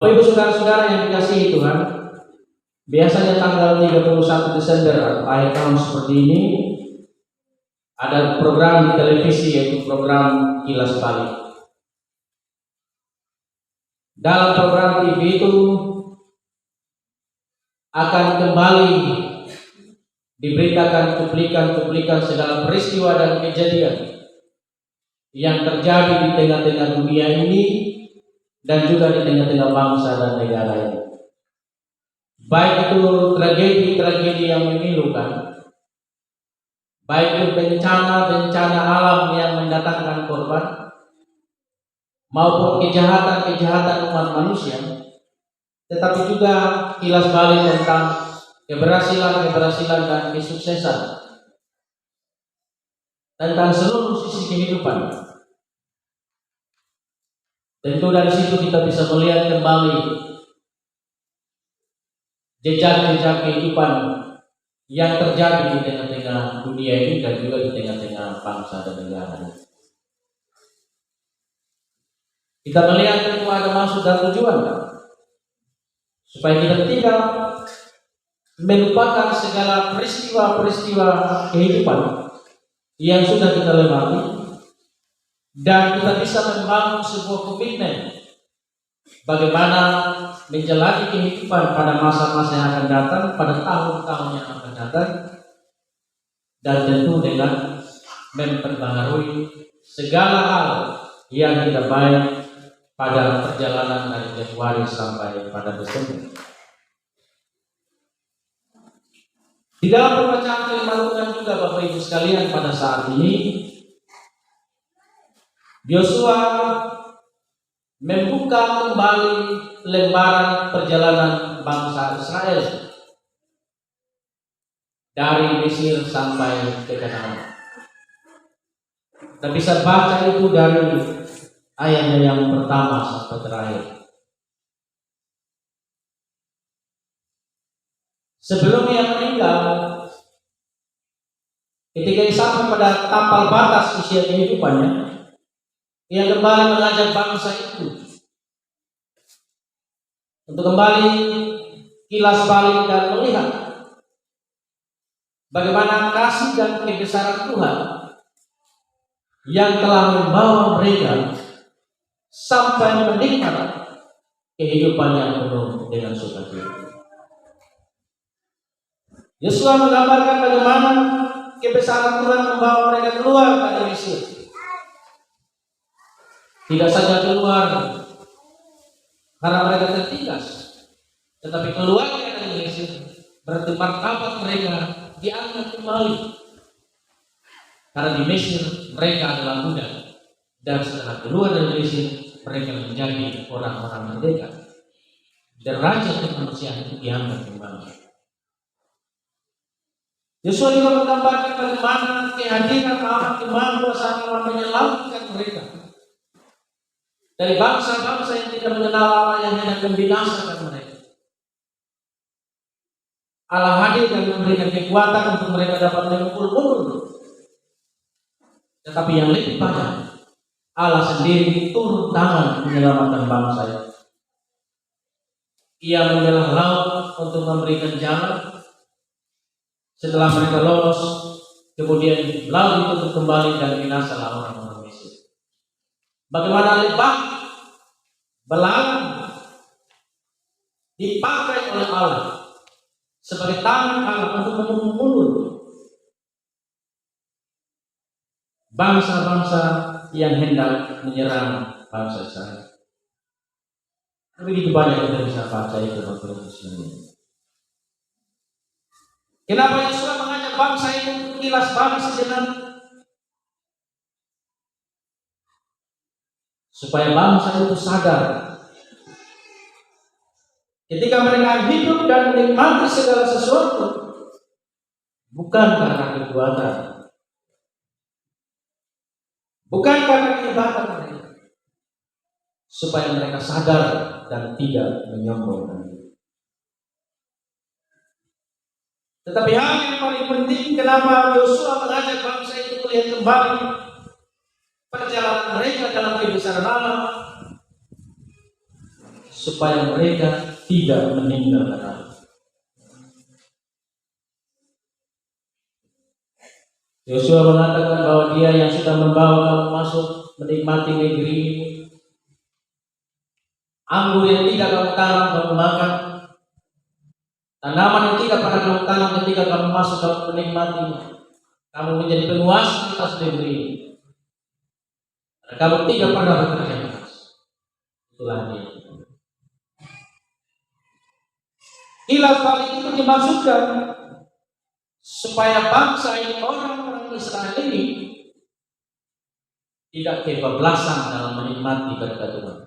Bapak Ibu saudara-saudara yang dikasihi Tuhan, biasanya tanggal 31 Desember atau akhir tahun seperti ini ada program di televisi yaitu program Kilas Balik. Dalam program TV itu akan kembali diberitakan cuplikan-cuplikan segala peristiwa dan kejadian yang terjadi di tengah-tengah dunia ini dan juga di tengah-tengah bangsa dan negara ini. Baik itu tragedi-tragedi yang memilukan, baik itu bencana-bencana alam yang mendatangkan korban, maupun kejahatan-kejahatan umat manusia, tetapi juga kilas balik tentang keberhasilan dan kesuksesan tentang seluruh sisi kehidupan. Tentu dari situ kita bisa melihat kembali jejak-jejak kehidupan yang terjadi di tengah-tengah dunia ini dan juga di tengah-tengah bangsa dan negara. Kita melihat tentu ada maksud dan tujuan, supaya kita tidak melupakan segala peristiwa-peristiwa kehidupan yang sudah kita lewati, dan kita bisa membangun sebuah komitmen bagaimana menjalani kehidupan pada masa-masa yang akan datang, pada tahun-tahun yang akan datang, dan tentu dengan memperbaharui segala hal yang kita baik pada perjalanan dari Januari sampai pada Desember. Di dalam pembacaan firman Tuhan juga Bapak Ibu sekalian, pada saat ini Yosua membuka kembali lembaran perjalanan bangsa Israel dari Mesir sampai ke Kanaan. Kita bisa baca itu dari ayatnya yang pertama sampai terakhir. Sebelum ia meninggal, ketika ia sampai pada tapal batas usia kehidupannya, ia kembali mengajak bangsa itu untuk kembali kilas balik dan melihat bagaimana kasih dan kebesaran Tuhan yang telah membawa mereka sampai menikmati kehidupan yang penuh dengan sukacita. Yosua menggambarkan bagaimana kebesaran Tuhan membawa mereka keluar dari Mesir. Tidak saja keluar karena mereka tertindas, tetapi keluarnya dari Mesir berarti martabat mereka diangkat kembali. Karena di Mesir mereka adalah budak, dan setelah keluar dari Mesir mereka menjadi orang-orang merdeka. Derajat kemanusiaan itu diangkat kembali. Yosua juga menggambarkan bagaimana kehadiran Allah kemampuan Allah menyelamatkan mereka dari bangsa-bangsa yang tidak mengenal Allah, yang hendak membinasakan mereka. Allah hadir dan memberikan kekuatan untuk mereka dapat memukul mundur. Tetapi yang lebih parah, Allah sendiri turun tangan menyelamatkan bangsa itu. Ia membelah laut untuk memberikan jalan. Setelah mereka lolos, kemudian laut itu kembali dan binasalah orang-orang Mesir. Bagaimana lebah belalang dipakai oleh Allah sebagai tangan Allah untuk memukul mundur bangsa-bangsa yang hendak menyerang bangsa Israel. Begitu banyak kita bisa baca itu Bapak Ibu sekalian. Kenapa Yosua mengajak bangsa itu untuk kilas balik sejenak? Supaya bangsa itu sadar ketika mereka hidup dan menikmati segala sesuatu bukan karena kekuatan, bukan karena kehebatan mereka, supaya mereka sadar dan tidak menyombongkan diri. Tetapi hal yang paling penting, kenapa Yosua mengajak bangsa itu melihat kembali perjalanan mereka dalam kebesaran Allah, supaya mereka tidak meninggalkan aku. Yosua mengatakan bahwa dia yang sudah membawa kamu masuk menikmati negeri ini. Anggur yang tidak kamu tanam kamu makan, tanaman yang tidak pernah kamu tanam ketika kamu masuk kamu menikmatinya. Kamu menjadi penguasa atas negeri ini. Karena kamu tidak pernah bekerja keras. Itulah dia. Kilas balik itu dimaksudkan supaya bangsa ini, orang-orang Israel ini tidak kebablasan dalam menikmati berkat Tuhan.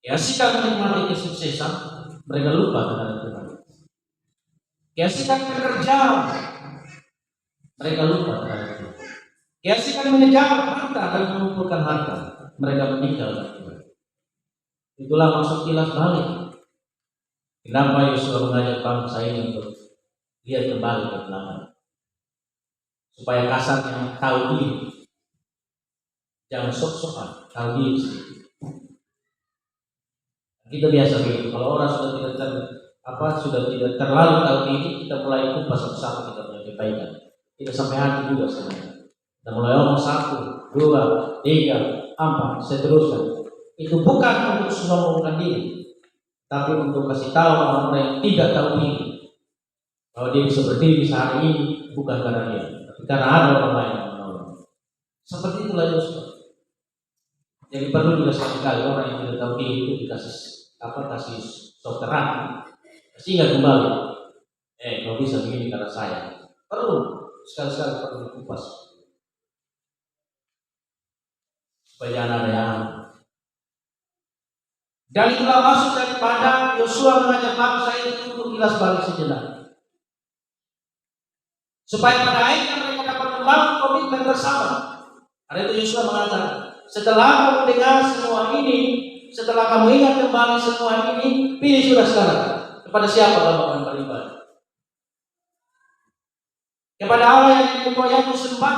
Ya, sikap menikmati kesuksesan, mereka lupa terhadap Tuhan. Ya, sikap bekerja, mereka lupa terhadap Tuhan. Ya, sikap mengejar harta dan mengumpulkan harta, mereka meninggalkan Tuhan. Itulah maksud kilas balik. Kenapa Yosua mengajak bangsa ini untuk lihat kembali ke belakang, supaya kasarnya tahu diri, jangan sok-sokan, tahu diri sendiri. Kita biasa begitu. Kalau orang sudah tidak terlalu tahu diri, kita mulai kupas satu-satu kita punya kebaikan. Kita sampai hati juga sebenarnya. Kita mulai ngomong 1, 2, 3, 4, seterusnya. Itu bukan untuk sombongkan diri, tapi untuk kasih tahu orang-orang yang tidak tahu diri bahwa dia bisa berdiri saat ini bukan karena dia, tapi karena ada orang lain yang menolong. Seperti itulah Yosua. Jadi perlu juga sekali orang yang tidak tahu diri itu kasih soteran, sehingga kembali. Kalau bisa begini karena saya. Perlu sekali-sekali perlu dikupas supaya jangan ada yang. Dan itulah maksud daripada Yosua mengajak bangsa itu untuk kilas balik sejenak, supaya pada akhirnya mereka dapat membangun komitmen bersama. Karena itu Yosua mengatakan, setelah kamu dengar semua ini, setelah kamu ingat kembali semua ini, pilih sudah sekarang kepada siapa kamu akan beribadah. Kepada Allah yang kamu sembah,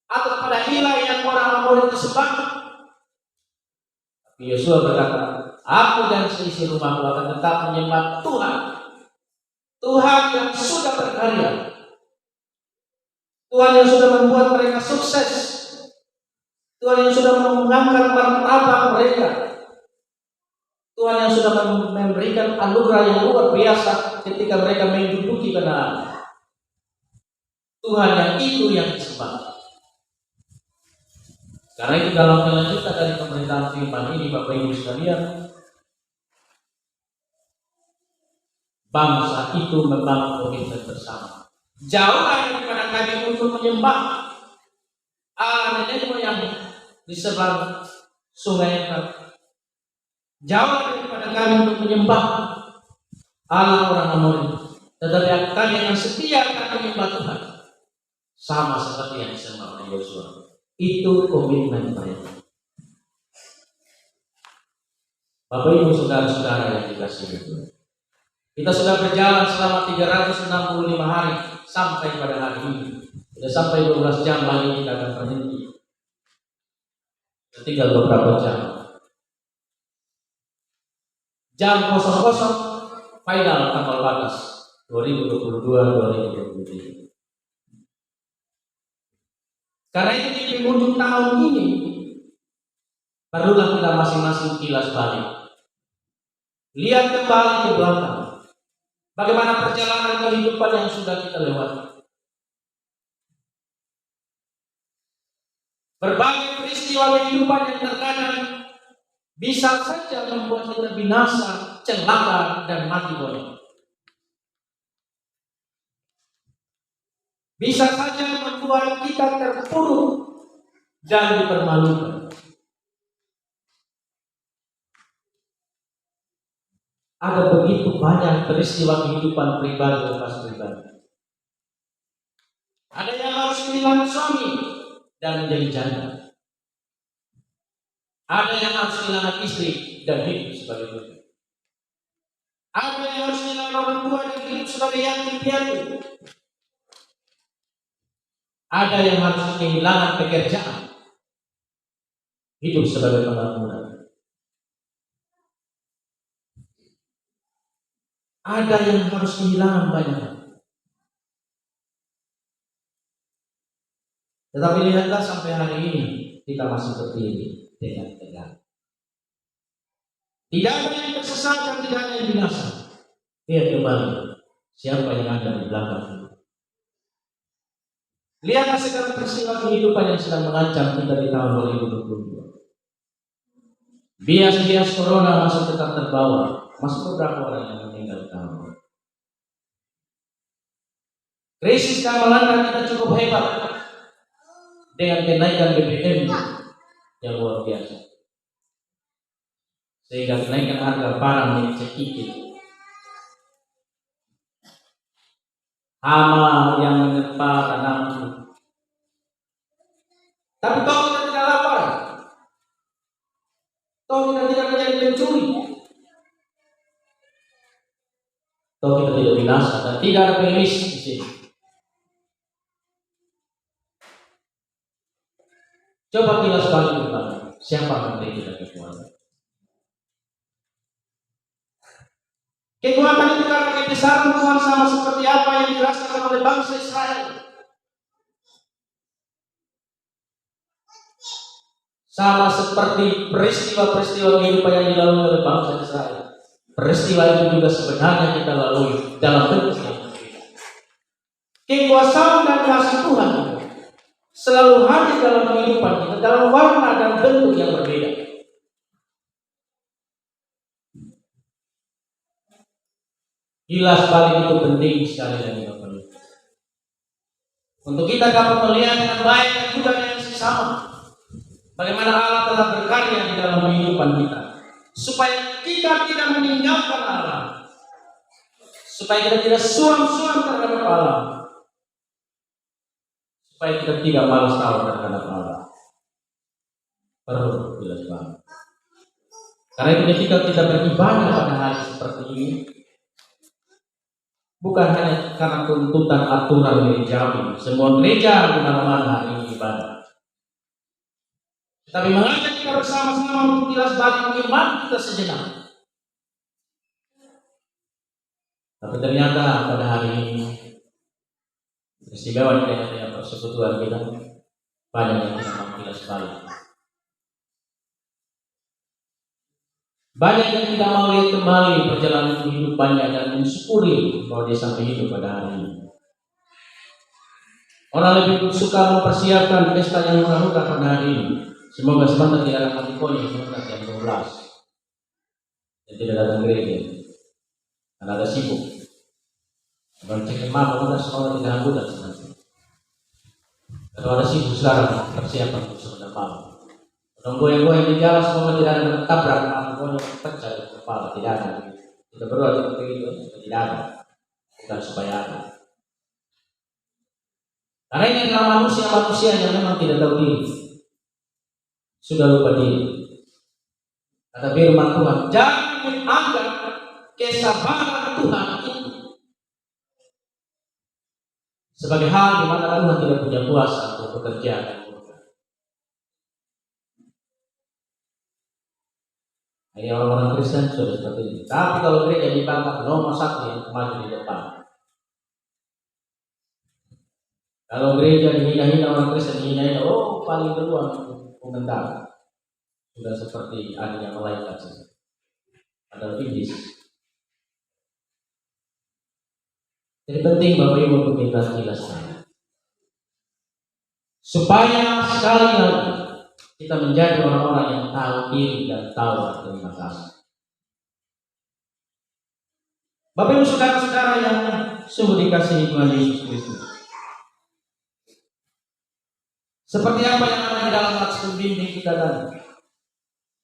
atau kepada ilah yang orang Amori itu sembah. Tapi Yosua berkata, aku dan seisi rumahku akan tetap menyembah Tuhan. Tuhan yang sudah berkarya, Tuhan yang sudah membuat mereka sukses, Tuhan yang sudah mengangkat martabat mereka, Tuhan yang sudah memberikan anugerah yang luar biasa ketika mereka menduduki Kanaan. Tuhan yang itu yang disembah. Karena itu dalam kelanjutan dari pemerintahan firman ini, Bapak Ibu sekalian, bangsa itu membangun komitmen bersama. Jauhlah daripada kami untuk menyembah Allah nenek moyang di seberang sungai Efrat. Jauhlah daripada kami untuk menyembah Allah orang Amori. Tetapi kami yang setia akan menyembah Tuhan, sama seperti yang disembah oleh Yosua. Itu komitmen mereka. Bapak Ibu saudara-saudara yang dikasihi Tuhan, kita sudah berjalan selama 365 hari sampai pada hari ini. Sudah sampai 12 jam lagi kita akan berhenti. Tinggal beberapa jam. Jam 00 final tanggal batas 2022-2023. Karena itu di penghujung tahun ini barulah kita masing-masing kilas balik, lihat kembali ke belakang, bagaimana perjalanan kehidupan yang sudah kita lewati. Berbagai peristiwa kehidupan yang terkadang bisa saja membuat kita binasa, celaka, dan mati boleh. Bisa saja membuat kita terpuruk dan dipermalukan. Ada begitu banyak peristiwa kehidupan pribadi lepas pribadi. Ada yang harus kehilangan suami dan menjadi janda. Ada yang harus kehilangan istri dan hidup sebagai budak. Ada yang harus kehilangan orang tua dan hidup sebagai yatim piatu. Ada yang harus kehilangan pekerjaan, hidup sebagai pengangguran. Ada yang harus kehilangan banyak. Tetapi lihatlah sampai hari ini kita masih berdiri dengan tegak. Tidak ada yang tersesat dan tidak ada yang binasa. Lihat kembali siapa yang ada di belakang. Lihatlah sekarang peristiwa kehidupan yang sedang mengancam kita di tahun 2022. Bias-bias corona masih tetap terbawa. Masih beberapa orang yang meninggal tahun. Krisis yang melanda kita cukup hebat dengan kenaikan BBM yang luar biasa. Sehingga kenaikan harga barang yang cekikik. Hama yang menerpa tanamku. Tapi toh kita tidak lapar. Toh kita tidak menjadi pencuri. Toh kita tidak binasa dan tidak ada pengemis di sini. Coba kilas balik ke belakang. Siapa menteri kita kekuatan? Kekuatan itu karena kebesaran Tuhan sama seperti apa yang dirasakan oleh bangsa Israel. Sama seperti peristiwa-peristiwa kehidupan yang dilalui oleh bangsa Israel. Peristiwa itu juga sebenarnya kita lalui dalam bentuk yang berbeda. Kekuasaan dan kasih Tuhan selalu hadir dalam kehidupan kita dalam warna dan bentuk yang berbeda. Kilas balik itu penting sekali lagi Bapak Ibu. Untuk kita dapat melihat dengan baik dan juga dengan sesama bagaimana Allah telah berkarya di dalam kehidupan kita, supaya kita tidak meninggalkan Allah, supaya kita tidak suam-suam terhadap Allah, supaya kita tidak malas tahu terhadap Allah. Perlu jelas banget. Karena itu ketika kita beribadah pada hari seperti ini, bukan hanya karena tuntutan aturan gerejawi. Semua gereja di mana-mana hari ini ibadah. Tapi mengajak kita bersama-sama untuk kilas balik iman kita sejenak. Tapi ternyata pada hari ini istimewa di tengah-tengah persekutuan kita banyak yang tidak mau kilas balik. Banyak yang tidak mau lihat kembali perjalanan kehidupannya dan mensyukuri bahwa dia sampai hidup pada hari ini. Orang lebih suka mempersiapkan pesta yang mengharukan pada hari ini. Semoga sebentar tidak ada mati konyol sebentar jam 12 dan tidak datang gereja karena ada sibuk. Kalau cek maaf, kalau sekolah tidak anggota sebenarnya. Kalau ada sibuk sekarang persiapan untuk sebentar malam. Kalau goyang-goyang di jalan semoga tidak ada tabrak, goyang pecah di kepala, tidak ada. Kita berdoa seperti itu tidak ada, bukan supaya ada. Karena ini adalah manusia yang memang tidak tahu diri. Sudah lupa diri. Kata firman Tuhan, jangan menganggap kesabaran Tuhan itu sebagai hal di mana Tuhan tidak punya kuasa untuk bekerja. Ini orang-orang Kristen sudah seperti ini. Tapi kalau gereja dibantah nomor satu yang maju di depan. Kalau gereja dihina-hina orang Kristen dihina-hina, oh paling duluan komentar. Sudah seperti adanya malaikat saja. Ada iblis. Jadi penting Bapak Ibu untuk kita jelaskan. Supaya sekali lagi kita menjadi orang-orang yang tahu diri dan tahu terima kasih. Bapak Ibu saudara-saudara yang sungguh dikasihi Tuhan Yesus Kristus. Seperti apa yang ada di dalam Mazmur bimbing kita tadi.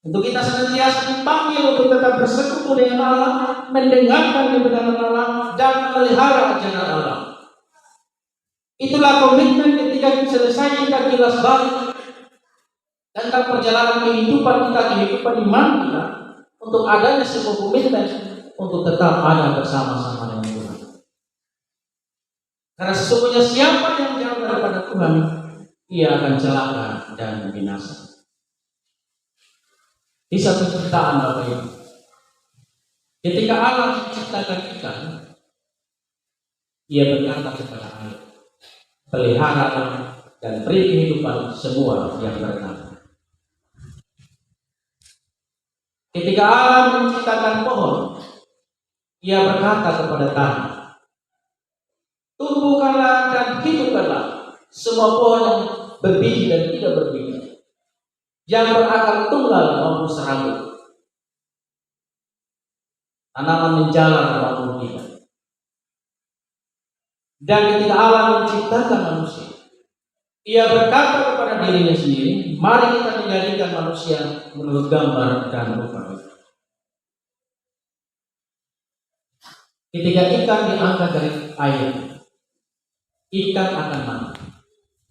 Untuk kita senantiasa dipanggil untuk tetap bersekutu dengan Allah, mendengarkan kebenaran Allah, dan melihara ajaran Allah. Itulah komitmen ketika selesai kita kilas balik tentang perjalanan kehidupan kita, kehidupan iman kita, untuk adanya sebuah komitmen untuk tetap ada bersama-sama dengan Tuhan. Karena sesungguhnya siapa yang jauh daripada Tuhan, ia akan celaka dan binasa. Di satu cerita Bapak Ibu, Ketika Allah menciptakan ikan, Ia berkata kepada air, pelihara dan beri kehidupan semua yang berenang. Ketika Allah menciptakan pohon, Ia berkata kepada tanah, tumbuhkanlah dan hidupkanlah semua pohon yang berbiji dan tidak berbiji, yang berakar tunggal maupun serabut, tanaman menjalar maupun tidak. Dan ketika Allah menciptakan manusia, Ia berkata kepada dirinya sendiri, mari kita menjadikan manusia menurut gambar dan rupa. Ketika ikan diangkat dari air, ikan akan mati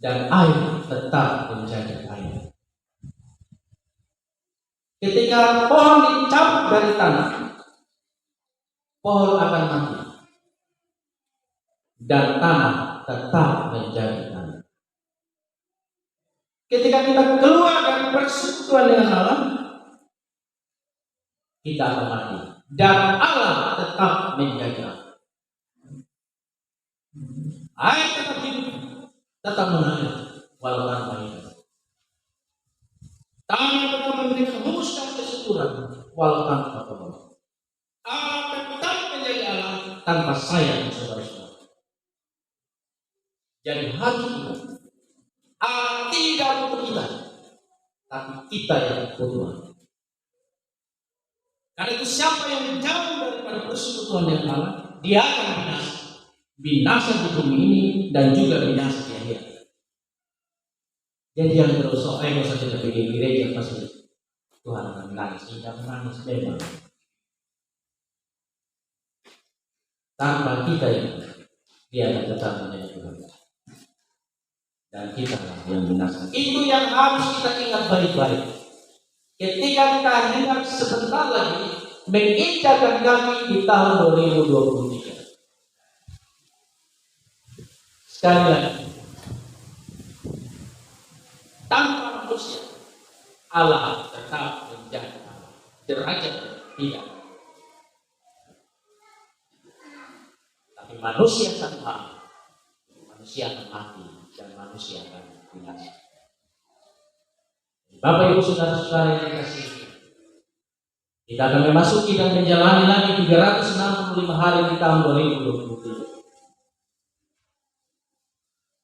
dan air tetap menjadi air. Ketika pohon dicabut dari tanah, pohon akan mati dan tanah tetap menjadi tanah. Ketika kita keluar dari persekutuan dengan Allah, kita akan mati dan Allah tetap menjaga. Air tetap hidup, tetap mengalir walau tanpa hidup. Tanah tetap memberikan humus dan kesuburan walau tanpa pohon. Allah tetap menjadi Allah tanpa sayang saudara-saudara. Jadi hati kita, Allah tidak butuh kita, tapi kita yang butuh. Karena itu siapa yang jauh daripada persekutuan dengan Allah, dia akan binasa. Binasa di bumi ini dan juga binasa di akhirat. Jadi yang terus nggak usah kita pergi gereja pasti Tuhan akan menangis, tidak menangis memang. Tanpa kita ini, dia akan tetap menjadi Tuhan. Dan kita yang binasa. Itu yang harus kita ingat baik-baik. Ketika kita hendak sebentar lagi menginjakkan kaki di tahun 2023. Sekali lagi, tanpa manusia, Allah tetap menjadi Allah. Derajat tidak. Tapi manusia tanpa manusia akan mati dan manusia akan binasa. Bapak Ibu Saudara-saudara yang dikasihi, kita akan memasuki dan menjalani lagi 365 hari di tahun 2023.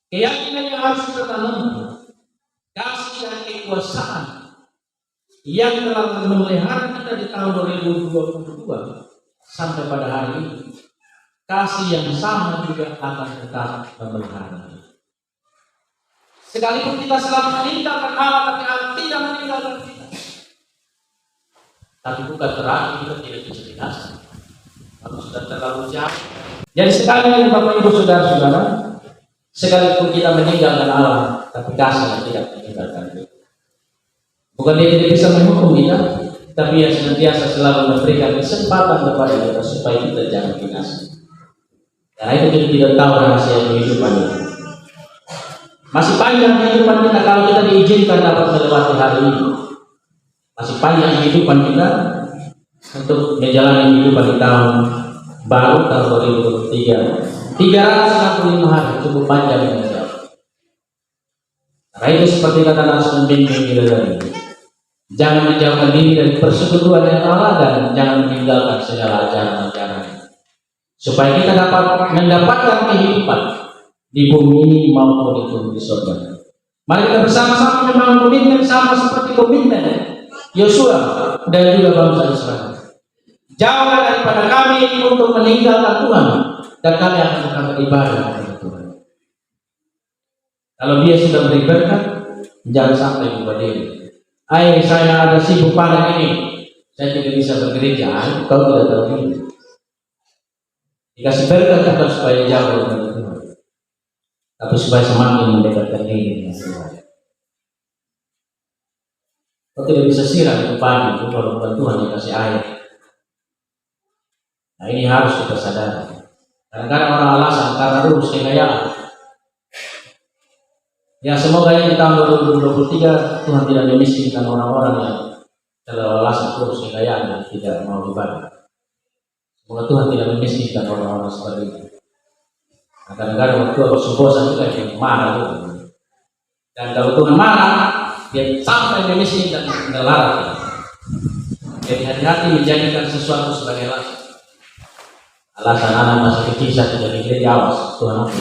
Keyakinan yang harus kita tanamkan, kasih dan kekuasaan yang telah memelihara kita di tahun 2022 sampai pada hari ini, kasih yang sama juga akan tetap memelihara kita. Sekalipun kita selalu meninggalkan Allah, tapi Allah tidak meninggalkan kita. Tapi bukan berarti kita tidak bisa binasa. Kalau sudah terlalu jauh. Jadi sekali lagi Bapak Ibu Saudara-saudara, sekalipun kita meninggalkan Allah, tapi kasih tidak meninggalkan kita. Bukan dia tidak bisa menghukum kita, tapi yang senantiasa selalu memberikan kesempatan kepada kita supaya kita jangan binasa. Karena itu kita tidak tahu rahasia kehidupan ini. Masih panjang kehidupan kita kalau kita diizinkan dapat melewati hari ini. Masih panjang kehidupan kita untuk menjalani kehidupan di tahun baru tahun 2023. 365 hari cukup panjang ini. Karena itu seperti kata Rasul membimbing kita tadi, jangan menjauhkan diri dari persekutuan dengan Allah dan jangan meninggalkan segala ajaran-ajaran, supaya kita dapat mendapatkan kehidupan di bumi ini maupun di surga. Mari kita bersama-sama membangun komitmen sama seperti komitmen Yosua dan juga bangsa Israel. Jauhlah daripada kami untuk meninggalkan Tuhan dan kami akan tetap beribadah kepada Tuhan. Kalau dia sudah beribadah, jangan sampai lupa diri. Saya ada sibuk panen ini, saya tidak bisa bergereja. Kau tidak tahu ini. Dikasih berkat bukan supaya jauh dari Tuhan, tapi supaya semakin mendekatkan diri dengan Tuhan. Kau tidak bisa siram ke pagi itu kalau bukan Tuhan yang kasih air. Nah ini harus kita sadari. Kadang-kadang orang alasan karena lulus kekayaan. Ya semoga di tahun 2023 Tuhan tidak memiskinkan orang-orang yang telah alasan lulus kekayaan dan tidak mau ibadah. Semoga Tuhan tidak memiskinkan orang-orang seperti itu. Kadang-kadang waktu aku bosan juga dia marah juga. Dan kalau Tuhan marah, dia sampai memiskinkan dan melarang. Jadi hati-hati menjadikan sesuatu sebagai alasan. Alasan anak masih kecil saya tidak di awas Tuhan aku.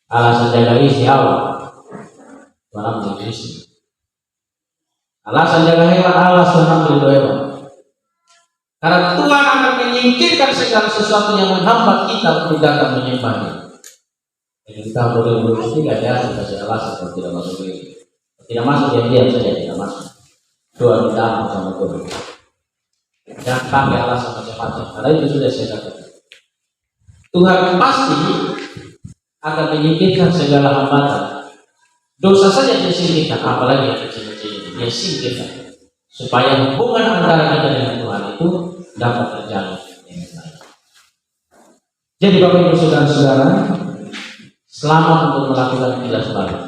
Alasan jaga istri awal Tuhan aku jaga istri. Alasan jaga hewan alas Tuhan aku jaga hewan. Karena Tuhan akan menyingkirkan segala sesuatu yang menghambat kita untuk datang menyembahnya. Jadi kita boleh berpikir ada kasih alasan kalau tidak masuk ini. Tidak masuk ya diam saja, tidak masuk. Doa kita aman sama Tuhan. Jangan pakai alasan macam-macam. Karena itu sudah saya katakan. Tuhan pasti akan menyingkirkan segala hambatan. Dosa saja dia singkirkan, apalagi yang kecil-kecil dia singkirkan. Supaya hubungan antara kita dengan Tuhan itu dapat terjalin dengan baik. Jadi Bapak Ibu Saudara-saudara, selamat untuk melakukan kilas balik.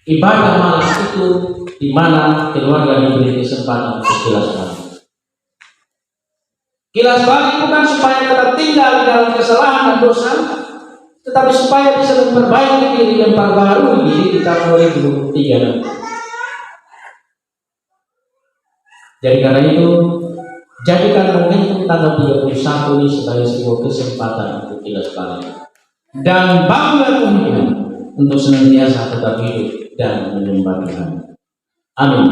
Ibadah malam itu di mana keluarga diberi kesempatan untuk kilas balik. Kilas balik bukan supaya kita tinggal di dalam kesalahan dan dosa, tetapi supaya bisa memperbaiki diri dan memperbarui diri kita 2023 nanti. Jadi karena itu, jadikan momentum tanggal 31 ini sebagai sebuah kesempatan untuk kilas balik. Dan bangunlah komitmen untuk senantiasa tetap hidup dan menyembah Tuhan. Amin.